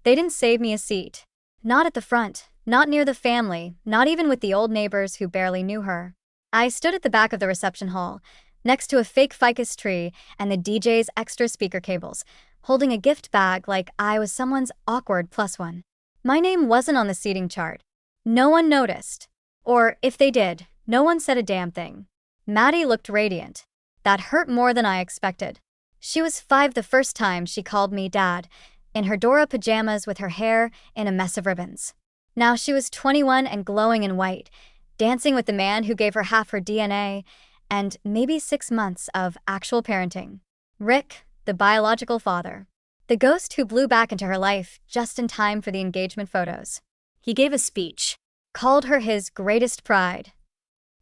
They didn't save me a seat. Not at the front, not near the family, not even with the old neighbors who barely knew her. I stood at the back of the reception hall, next to a fake ficus tree and the DJ's extra speaker cables, holding a gift bag like I was someone's awkward plus one. My name wasn't on the seating chart. No one noticed. Or if they did, no one said a damn thing. Maddie looked radiant. That hurt more than I expected. She was 5 the first time she called me Dad, in her Dora pajamas with her hair in a mess of ribbons. Now she was 21 and glowing in white, dancing with the man who gave her half her DNA and maybe 6 months of actual parenting. Rick, the biological father. The ghost who blew back into her life just in time for the engagement photos. He gave a speech, called her his greatest pride.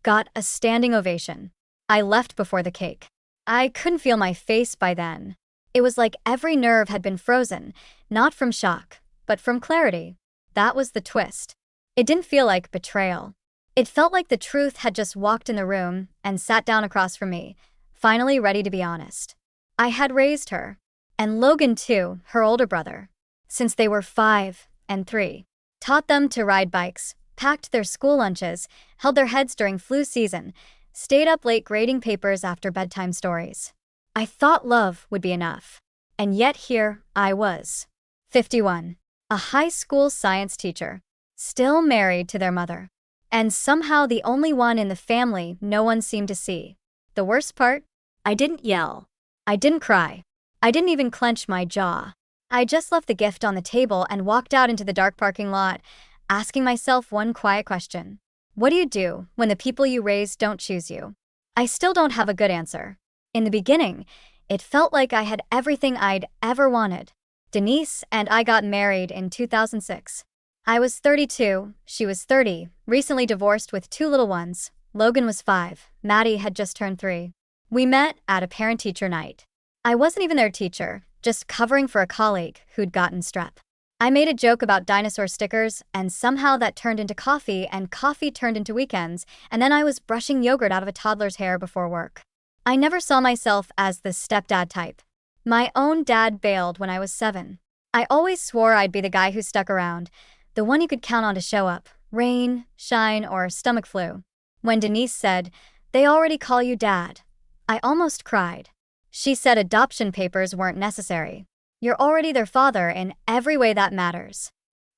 Got a standing ovation. I left before the cake. I couldn't feel my face by then. It was like every nerve had been frozen, not from shock, but from clarity. That was the twist. It didn't feel like betrayal. It felt like the truth had just walked in the room and sat down across from me, finally ready to be honest. I had raised her. And Logan too, her older brother. Since they were 5 and 3. Taught them to ride bikes, packed their school lunches, held their heads during flu season, stayed up late grading papers after bedtime stories. I thought love would be enough. And yet here I was. 51. A high school science teacher. Still married to their mother. And somehow the only one in the family no one seemed to see. The worst part? I didn't yell. I didn't cry. I didn't even clench my jaw. I just left the gift on the table and walked out into the dark parking lot, asking myself one quiet question. What do you do when the people you raised don't choose you? I still don't have a good answer. In the beginning, it felt like I had everything I'd ever wanted. Denise and I got married in 2006. I was 32, she was 30, recently divorced with 2 little ones. Logan was 5, Maddie had just turned 3. We met at a parent-teacher night. I wasn't even their teacher, just covering for a colleague who'd gotten strep. I made a joke about dinosaur stickers, and somehow that turned into coffee, and coffee turned into weekends, and then I was brushing yogurt out of a toddler's hair before work. I never saw myself as the stepdad type. My own dad bailed when I was 7. I always swore I'd be the guy who stuck around, the one you could count on to show up, rain, shine, or stomach flu. When Denise said, "They already call you Dad," I almost cried. She said adoption papers weren't necessary. You're already their father in every way that matters.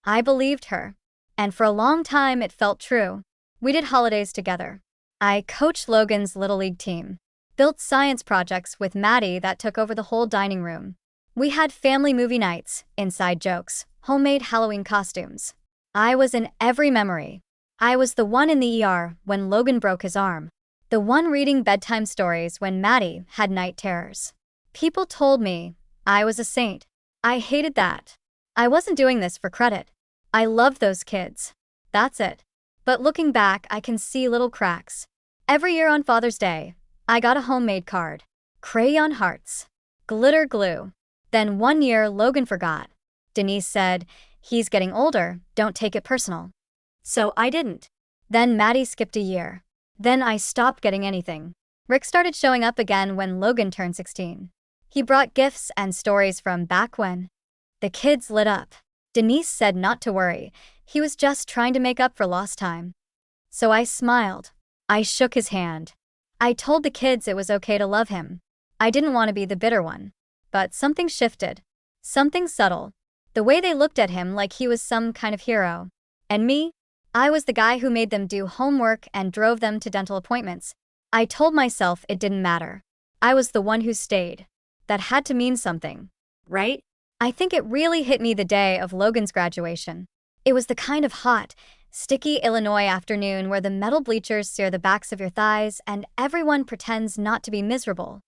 I believed her. And for a long time it felt true. We did holidays together. I coached Logan's Little League team. Built science projects with Maddie that took over the whole dining room. We had family movie nights, inside jokes, homemade Halloween costumes. I was in every memory. I was the one in the ER when Logan broke his arm. The one reading bedtime stories when Maddie had night terrors. People told me I was a saint. I hated that. I wasn't doing this for credit. I loved those kids. That's it. But looking back, I can see little cracks. Every year on Father's Day, I got a homemade card. Crayon hearts. Glitter glue. Then one year, Logan forgot. Denise said, "He's getting older, don't take it personal." So I didn't. Then Maddie skipped a year. Then I stopped getting anything. Rick started showing up again when Logan turned 16. He brought gifts and stories from back when. The kids lit up. Denise said not to worry. He was just trying to make up for lost time. So I smiled. I shook his hand. I told the kids it was okay to love him. I didn't want to be the bitter one. But something shifted. Something subtle. The way they looked at him like he was some kind of hero. And me? I was the guy who made them do homework and drove them to dental appointments. I told myself it didn't matter. I was the one who stayed. That had to mean something, right? I think it really hit me the day of Logan's graduation. It was the kind of hot, sticky Illinois afternoon where the metal bleachers sear the backs of your thighs and everyone pretends not to be miserable.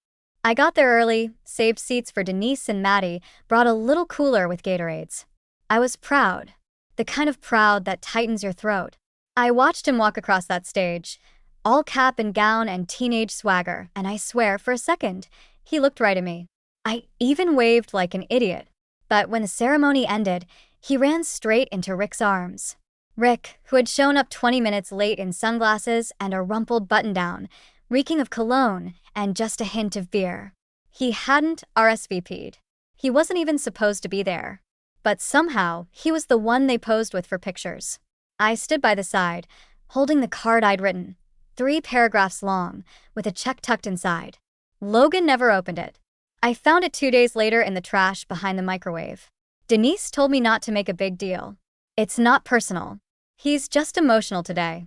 I got there early, saved seats for Denise and Maddie, brought a little cooler with Gatorades. I was proud. The kind of proud that tightens your throat. I watched him walk across that stage, all cap and gown and teenage swagger, and I swear, for a second, he looked right at me. I even waved like an idiot. But when the ceremony ended, he ran straight into Rick's arms. Rick, who had shown up 20 minutes late in sunglasses and a rumpled button-down, reeking of cologne and just a hint of beer. He hadn't RSVP'd. He wasn't even supposed to be there. But somehow, he was the one they posed with for pictures. I stood by the side, holding the card I'd written, 3 paragraphs long, with a check tucked inside. Logan never opened it. I found it 2 days later in the trash behind the microwave. Denise told me not to make a big deal. It's not personal. He's just emotional today.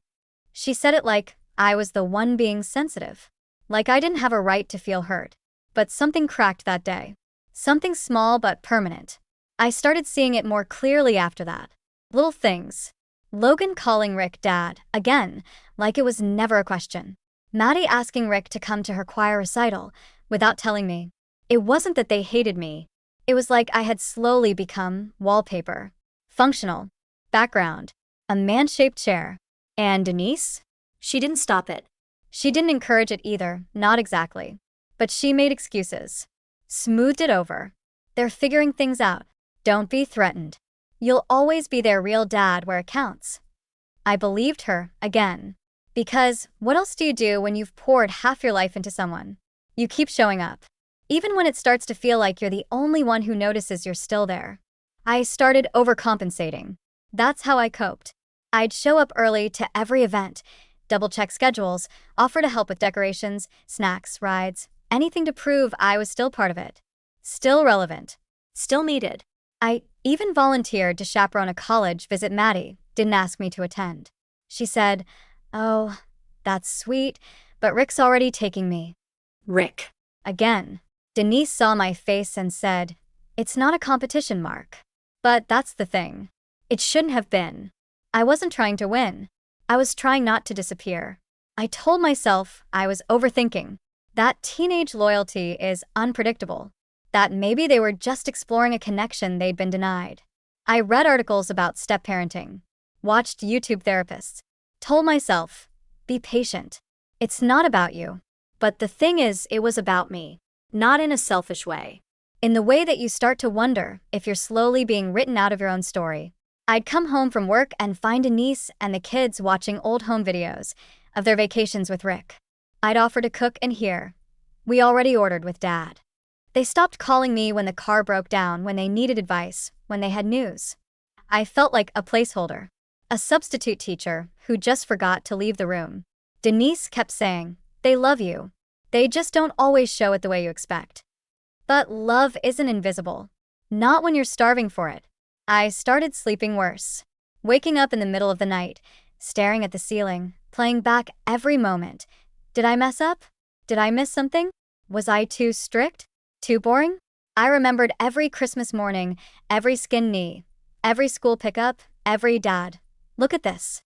She said it like I was the one being sensitive. Like I didn't have a right to feel hurt. But something cracked that day. Something small but permanent. I started seeing it more clearly after that. Little things. Logan calling Rick dad, again, like it was never a question. Maddie asking Rick to come to her choir recital, without telling me. It wasn't that they hated me. It was like I had slowly become wallpaper. Functional. Background. A man-shaped chair. And Denise? She didn't stop it. She didn't encourage it either, not exactly. But she made excuses. Smoothed it over. They're figuring things out. Don't be threatened. You'll always be their real dad where it counts. I believed her, again. Because what else do you do when you've poured half your life into someone? You keep showing up. Even when it starts to feel like you're the only one who notices you're still there. I started overcompensating. That's how I coped. I'd show up early to every event, double-check schedules, offer to help with decorations, snacks, rides, anything to prove I was still part of it. Still relevant. Still needed. I even volunteered to chaperone a college visit Maddie didn't ask me to attend. She said, "Oh, that's sweet, but Rick's already taking me." Rick. Again. Denise saw my face and said, "It's not a competition, Mark." But that's the thing. It shouldn't have been. I wasn't trying to win. I was trying not to disappear. I told myself I was overthinking. That teenage loyalty is unpredictable. That maybe they were just exploring a connection they'd been denied. I read articles about step-parenting, watched YouTube therapists, told myself, be patient. It's not about you. But the thing is, it was about me. Not in a selfish way. In the way that you start to wonder if you're slowly being written out of your own story. I'd come home from work and find Denise and the kids watching old home videos of their vacations with Rick. I'd offer to cook and hear, "We already ordered with Dad." They stopped calling me when the car broke down, when they needed advice, when they had news. I felt like a placeholder. A substitute teacher who just forgot to leave the room. Denise kept saying, "They love you. They just don't always show it the way you expect." But love isn't invisible. Not when you're starving for it. I started sleeping worse. Waking up in the middle of the night, staring at the ceiling, playing back every moment. Did I mess up? Did I miss something? Was I too strict? Too boring? I remembered every Christmas morning, every skinned knee, every school pickup, every "Dad, look at this,"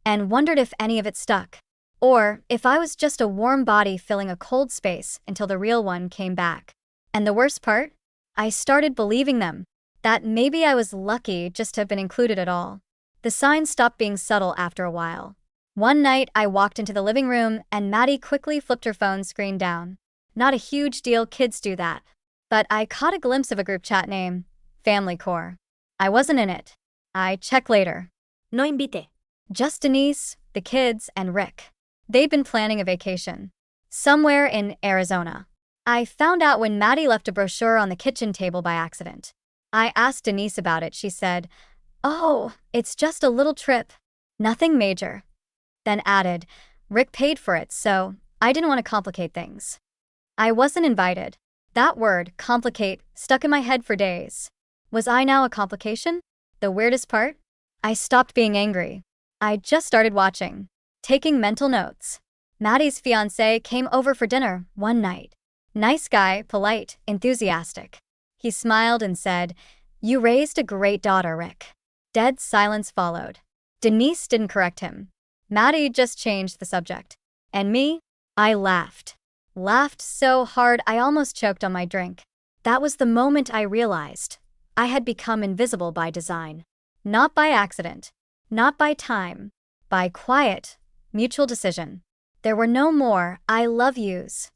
and wondered if any of it stuck. Or if I was just a warm body filling a cold space until the real one came back. And the worst part? I started believing them. That maybe I was lucky just to have been included at all. The signs stopped being subtle after a while. One night, I walked into the living room and Maddie quickly flipped her phone screen down. Not a huge deal, kids do that. But I caught a glimpse of a group chat name, Family Core. I wasn't in it. I check later. No invite. Just Denise, the kids, and Rick. They'd been planning a vacation. Somewhere in Arizona. I found out when Maddie left a brochure on the kitchen table by accident. I asked Denise about it. She said, "Oh, it's just a little trip. Nothing major." Then added, "Rick paid for it, so I didn't want to complicate things." I wasn't invited. That word, complicate, stuck in my head for days. Was I now a complication? The weirdest part? I stopped being angry. I just started watching. Taking mental notes. Maddie's fiancé came over for dinner one night. Nice guy, polite, enthusiastic. He smiled and said, "You raised a great daughter, Rick." Dead silence followed. Denise didn't correct him. Maddie just changed the subject. And me? I laughed. Laughed so hard I almost choked on my drink. That was the moment I realized I had become invisible by design. Not by accident. Not by time. By quiet, mutual decision. There were no more "I love yous."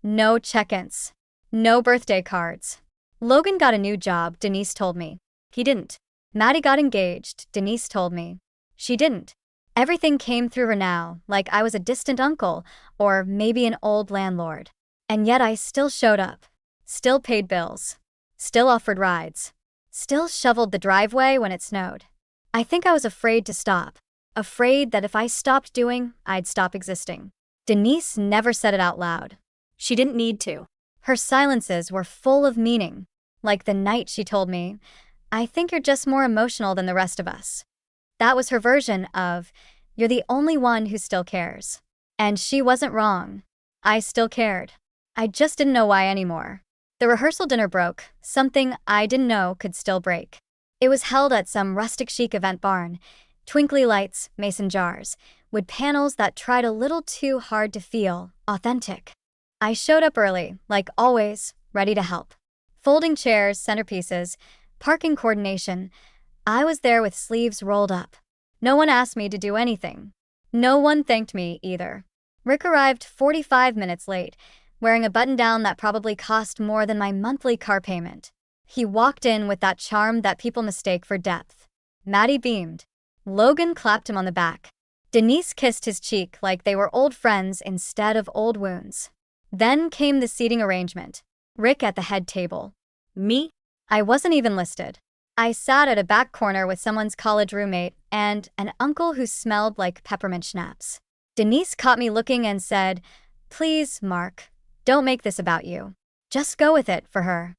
No check-ins. No birthday cards. Logan got a new job, Denise told me. He didn't. Maddie got engaged, Denise told me. She didn't. Everything came through her now, like I was a distant uncle, or maybe an old landlord. And yet I still showed up. Still paid bills. Still offered rides. still shoveled the driveway when it snowed. I think I was afraid to stop, afraid that if I stopped doing, I'd stop existing. Denise never said it out loud. She didn't need to. Her silences were full of meaning. Like the night she told me, "I think you're just more emotional than the rest of us." That was her version of, "You're the only one who still cares." And she wasn't wrong. I still cared. I just didn't know why anymore. The rehearsal dinner broke, something I didn't know could still break. It was held at some rustic chic event barn. Twinkly lights, mason jars, wood panels that tried a little too hard to feel authentic. I showed up early, like always, ready to help. Folding chairs, centerpieces, parking coordination. I was there with sleeves rolled up. No one asked me to do anything. No one thanked me either. Rick arrived 45 minutes late, wearing a button-down that probably cost more than my monthly car payment. He walked in with that charm that people mistake for depth. Maddie beamed. Logan clapped him on the back. Denise kissed his cheek like they were old friends instead of old wounds. Then came the seating arrangement. Rick at the head table. Me? I wasn't even listed. I sat at a back corner with someone's college roommate and an uncle who smelled like peppermint schnapps. Denise caught me looking and said, "Please, Mark, don't make this about you. Just go with it for her."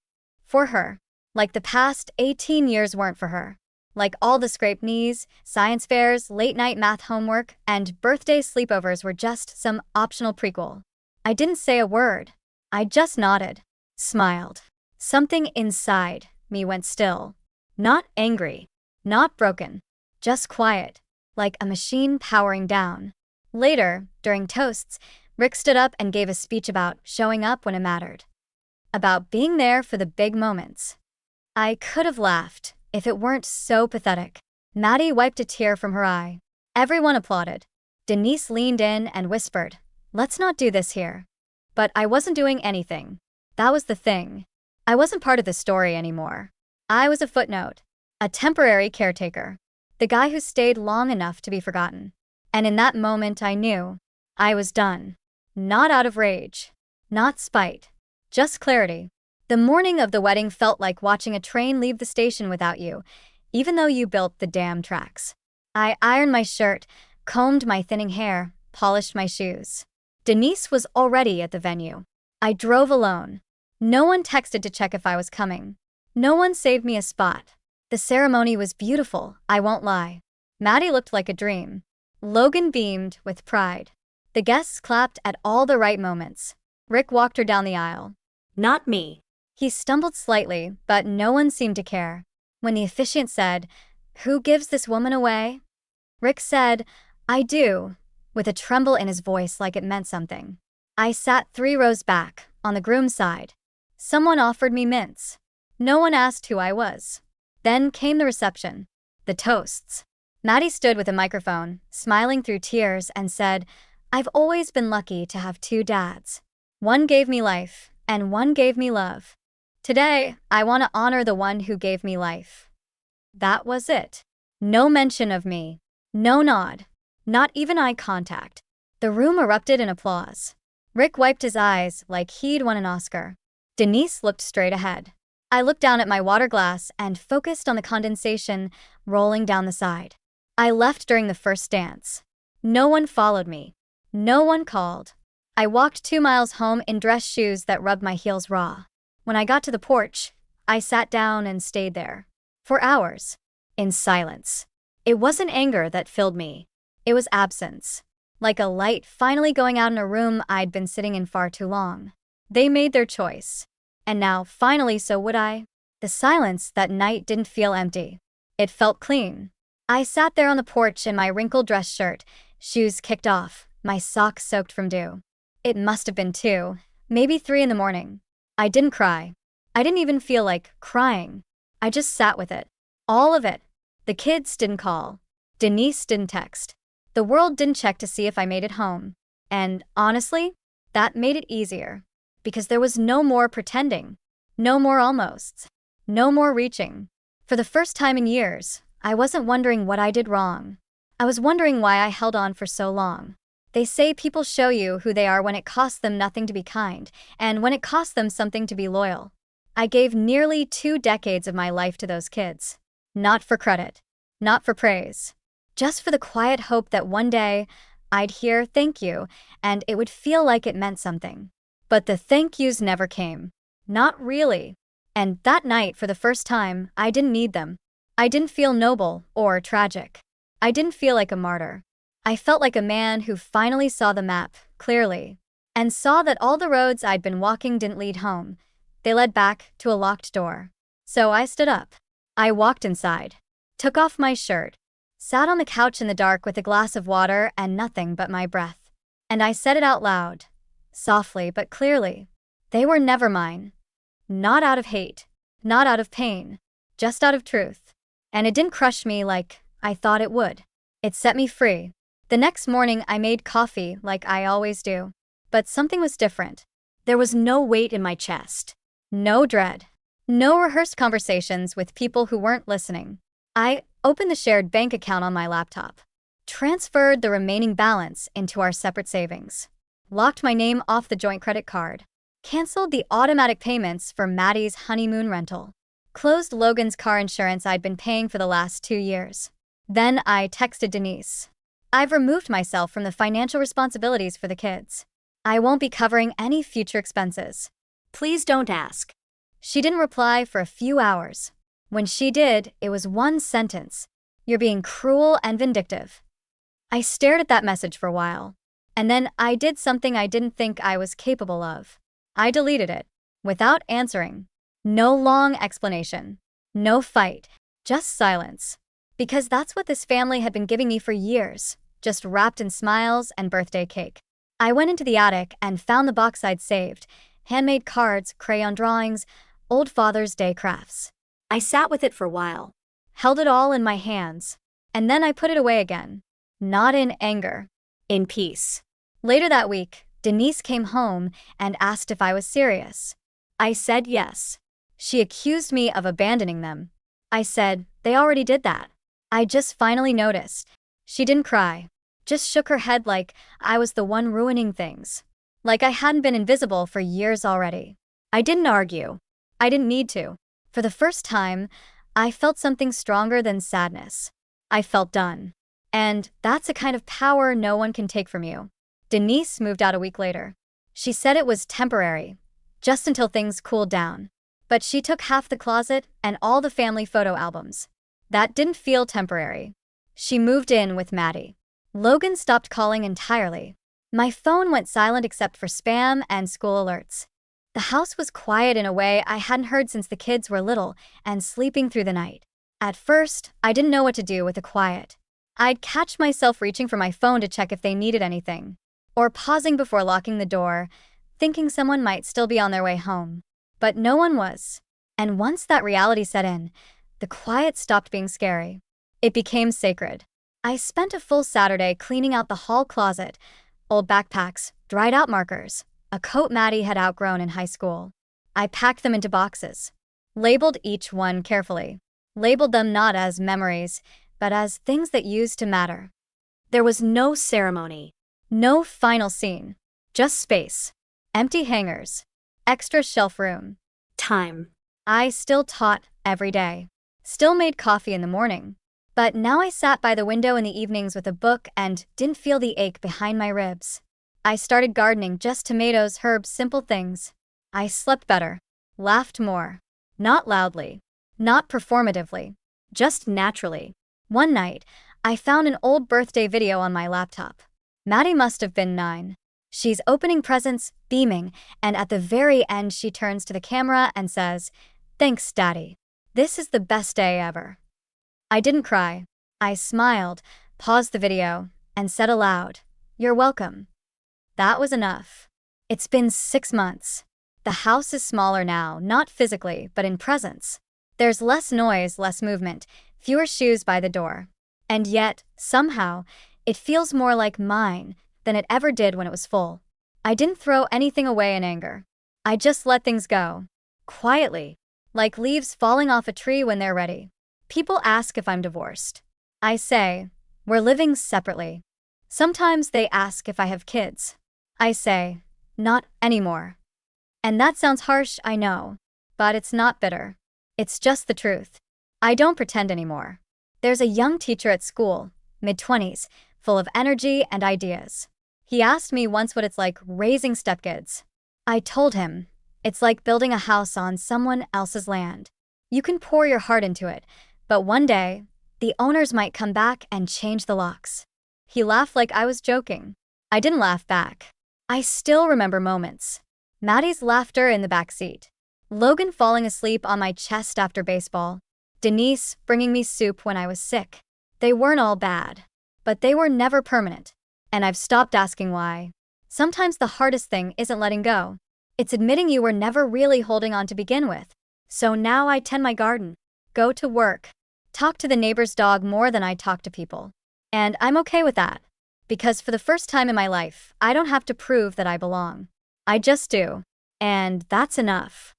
For her. Like the past 18 years weren't for her. Like all the scraped knees, science fairs, late-night math homework, and birthday sleepovers were just some optional prequel. I didn't say a word. I just nodded, smiled. Something inside me went still. Not angry, not broken, just quiet, like a machine powering down. Later, during toasts, Rick stood up and gave a speech about showing up when it mattered. About being there for the big moments. I could have laughed if it weren't so pathetic. Maddie wiped a tear from her eye. Everyone applauded. Denise leaned in and whispered, "Let's not do this here." But I wasn't doing anything. That was the thing. I wasn't part of the story anymore. I was a footnote, a temporary caretaker, the guy who stayed long enough to be forgotten. And in that moment I knew I was done. Not out of rage, not spite, just clarity. The morning of the wedding felt like watching a train leave the station without you, even though you built the damn tracks. I ironed my shirt, combed my thinning hair, polished my shoes. Denise was already at the venue. I drove alone. No one texted to check if I was coming. No one saved me a spot. The ceremony was beautiful, I won't lie. Maddie looked like a dream. Logan beamed with pride. The guests clapped at all the right moments. Rick walked her down the aisle. "Not me." He stumbled slightly, but no one seemed to care. When the officiant said, "Who gives this woman away?" Rick said, "I do," with a tremble in his voice like it meant something. I sat 3 rows back, on the groom's side. Someone offered me mints. No one asked who I was. Then came the reception. The toasts. Maddie stood with a microphone, smiling through tears, and said, "I've always been lucky to have 2 dads. One gave me life, and one gave me love. Today, I want to honor the one who gave me life." That was it. No mention of me. No nod. Not even eye contact. The room erupted in applause. Rick wiped his eyes like he'd won an Oscar. Denise looked straight ahead. I looked down at my water glass and focused on the condensation rolling down the side. I left during the first dance. No one followed me. No one called. I walked 2 miles home in dress shoes that rubbed my heels raw. When I got to the porch, I sat down and stayed there. For hours. In silence. It wasn't anger that filled me. It was absence. Like a light finally going out in a room I'd been sitting in far too long. They made their choice. And now, finally, so would I. The silence that night didn't feel empty. It felt clean. I sat there on the porch in my wrinkled dress shirt, shoes kicked off, my socks soaked from dew. It must have been 2, maybe 3 in the morning. I didn't cry. I didn't even feel like crying. I just sat with it. All of it. The kids didn't call. Denise didn't text. The world didn't check to see if I made it home. And honestly, that made it easier. Because there was no more pretending. No more almosts. No more reaching. For the first time in years, I wasn't wondering what I did wrong. I was wondering why I held on for so long. They say people show you who they are when it costs them nothing to be kind, and when it costs them something to be loyal. I gave nearly 2 decades of my life to those kids. Not for credit. Not for praise. Just for the quiet hope that one day I'd hear thank you and it would feel like it meant something. But the thank yous never came. Not really. And that night, for the first time, I didn't need them. I didn't feel noble or tragic. I didn't feel like a martyr. I felt like a man who finally saw the map clearly and saw that all the roads I'd been walking didn't lead home. They led back to a locked door. So I stood up. I walked inside, took off my shirt, sat on the couch in the dark with a glass of water and nothing but my breath. And I said it out loud, softly but clearly. They were never mine. Not out of hate, not out of pain, just out of truth. And it didn't crush me like I thought it would. It set me free. The next morning I made coffee like I always do. But something was different. There was no weight in my chest. No dread. No rehearsed conversations with people who weren't listening. I opened the shared bank account on my laptop, transferred the remaining balance into our separate savings, locked my name off the joint credit card, canceled the automatic payments for Maddie's honeymoon rental, closed Logan's car insurance I'd been paying for the last 2 years. Then I texted Denise. I've removed myself from the financial responsibilities for the kids. I won't be covering any future expenses. Please don't ask. She didn't reply for a few hours. When she did, it was one sentence. You're being cruel and vindictive. I stared at that message for a while. And then I did something I didn't think I was capable of. I deleted it, without answering. No long explanation. No fight. Just silence. Because that's what this family had been giving me for years, just wrapped in smiles and birthday cake. I went into the attic and found the box I'd saved, handmade cards, crayon drawings, old Father's Day crafts. I sat with it for a while, held it all in my hands, and then I put it away again. Not in anger, in peace. Later that week, Denise came home and asked if I was serious. I said yes. She accused me of abandoning them. I said, they already did that. I just finally noticed. She didn't cry, just shook her head like I was the one ruining things. Like I hadn't been invisible for years already. I didn't argue. I didn't need to. For the first time, I felt something stronger than sadness. I felt done. And that's a kind of power no one can take from you. Denise moved out a week later. She said it was temporary, just until things cooled down. But she took half the closet and all the family photo albums. That didn't feel temporary. She moved in with Maddie. Logan stopped calling entirely. My phone went silent except for spam and school alerts. The house was quiet in a way I hadn't heard since the kids were little and sleeping through the night. At first, I didn't know what to do with the quiet. I'd catch myself reaching for my phone to check if they needed anything, or pausing before locking the door, thinking someone might still be on their way home. But no one was. And once that reality set in, the quiet stopped being scary. It became sacred. I spent a full Saturday cleaning out the hall closet, old backpacks, dried out markers, a coat Maddie had outgrown in high school. I packed them into boxes, labeled each one carefully, labeled them not as memories, but as things that used to matter. There was no ceremony, no final scene, just space, empty hangers, extra shelf room, time. I still taught every day, still made coffee in the morning. But now I sat by the window in the evenings with a book and didn't feel the ache behind my ribs. I started gardening, just tomatoes, herbs, simple things. I slept better, laughed more. Not loudly, not performatively, just naturally. One night, I found an old birthday video on my laptop. Maddie must have been 9. She's opening presents, beaming, and at the very end she turns to the camera and says, "Thanks, Daddy. This is the best day ever." I didn't cry. I smiled, paused the video, and said aloud, "You're welcome." That was enough. It's been 6 months. The house is smaller now, not physically, but in presence. There's less noise, less movement, fewer shoes by the door. And yet, somehow, it feels more like mine than it ever did when it was full. I didn't throw anything away in anger. I just let things go. Quietly, like leaves falling off a tree when they're ready. People ask if I'm divorced. I say, we're living separately. Sometimes they ask if I have kids. I say, not anymore. And that sounds harsh, I know. but it's not bitter. It's just the truth. I don't pretend anymore. There's a young teacher at school, mid-20s, full of energy and ideas. He asked me once what it's like raising stepkids. I told him, it's like building a house on someone else's land. You can pour your heart into it, but one day, the owners might come back and change the locks. He laughed like I was joking. I didn't laugh back. I still remember moments. Maddie's laughter in the back seat. Logan falling asleep on my chest after baseball. Denise bringing me soup when I was sick. They weren't all bad, but they were never permanent. And I've stopped asking why. Sometimes the hardest thing isn't letting go. It's admitting you were never really holding on to begin with. So now I tend my garden, go to work, talk to the neighbor's dog more than I talk to people. And I'm okay with that. Because for the first time in my life, I don't have to prove that I belong. I just do. And that's enough.